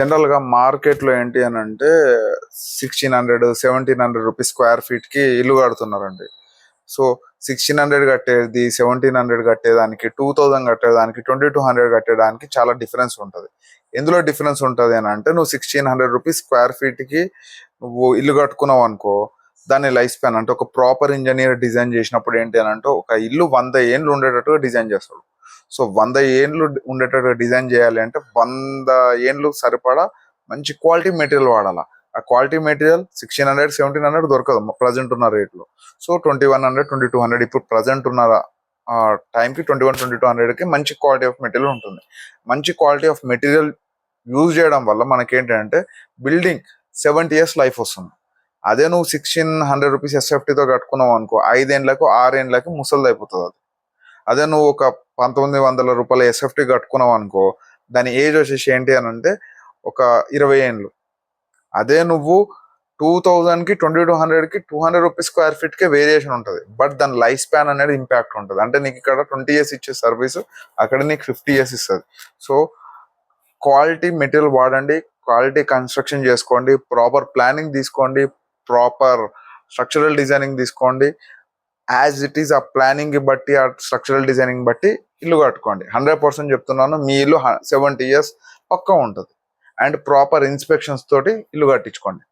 జనరల్‌గా మార్కెట్‌లో ఏంటి అనంటే 1600, 1700 రూపీస్ స్క్వేర్ ఫీట్‌కి ఇల్లు కడుతున్నారండి. సో, 1600 కట్టేది, 1700 కట్టేదానికి, 2000 కట్టేదానికి, 2200 కట్టేదానికి చాలా డిఫరెన్స్ ఉంటది. ఎందులో డిఫరెన్స్ ఉంటది అనంటే నువ్వు 1600 రూపీస్ స్క్వేర్ ఫీట్‌కి నువ్వు ఇల్లు కట్టుకున్నావనుకో, దాని లైఫ్ స్పాన్ అంటే ఒక ప్రాపర్ ఇంజినీర్ డిజైన్ చేసినప్పుడు ఏంటి అనంటే ఒక ఇల్లు 100 ఏండ్లు ఉండేటట్టుగా డిజైన్ చేస్తాడు. సో 100 ఏండ్లు ఉండేటట్టుగా డిజైన్ చేయాలి అంటే 100 ఏండ్లు సరిపడా మంచి క్వాలిటీ మెటీరియల్ వాడాలా. ఆ క్వాలిటీ మెటీరియల్ 1600, 1700 దొరకదు ప్రజెంట్ ఉన్న రేట్లో. సో 2100, 2200 ఇప్పుడు ప్రజెంట్ ఉన్న టైంకి 21, 2200కి మంచి క్వాలిటీ ఆఫ్ మెటీరియల్ ఉంటుంది. మంచి క్వాలిటీ ఆఫ్ మెటీరియల్ యూజ్ చేయడం వల్ల మనకేంటంటే బిల్డింగ్ 70 ఇయర్స్ లైఫ్ వస్తుంది. అదే నువ్వు 1600 రూపీస్ ఎస్ఎఫ్టీతో కట్టుకున్నావు అనుకో, 5 ఏండ్లకు 6 ఏండ్లకి ముసలిది అయిపోతుంది అది. అదే నువ్వు ఒక 1900 రూపాయల ఎస్ఎఫ్టీ కట్టుకున్నావు అనుకో, దాని ఏజ్ వచ్చేసి ఏంటి అని అంటే ఒక 20 ఏండ్లు. అదే నువ్వు 2000కి 2200కి 200 రూపీస్ స్క్వేర్ ఫీట్కే వేరియేషన్ ఉంటుంది. బట్ దాని లైఫ్ స్పాన్ అనేది ఇంపాక్ట్ ఉంటుంది. అంటే నీకు ఇక్కడ 20 ఇయర్స్ ఇచ్చే సర్వీస్ అక్కడ నీకు 50 ఇయర్స్ ఇస్తుంది. సో క్వాలిటీ మెటీరియల్ వాడండి, క్వాలిటీ కన్స్ట్రక్షన్ చేసుకోండి, ప్రాపర్ ప్లానింగ్ తీసుకోండి, ప్రాపర్ స్ట్రక్చరల్ డిజైనింగ్ తీసుకోండి. యాజ్ ఇట్ ఈస్ ఆ ప్లానింగ్ బట్టి, ఆ స్ట్రక్చరల్ డిజైనింగ్ బట్టి ఇల్లు కట్టుకోండి. 100% చెప్తున్నాను, మీ ఇల్లు 70 ఇయర్స్ పక్కా ఉంటుంది. అండ్ ప్రాపర్ ఇన్స్పెక్షన్స్ తోటి ఇల్లు కట్టించుకోండి.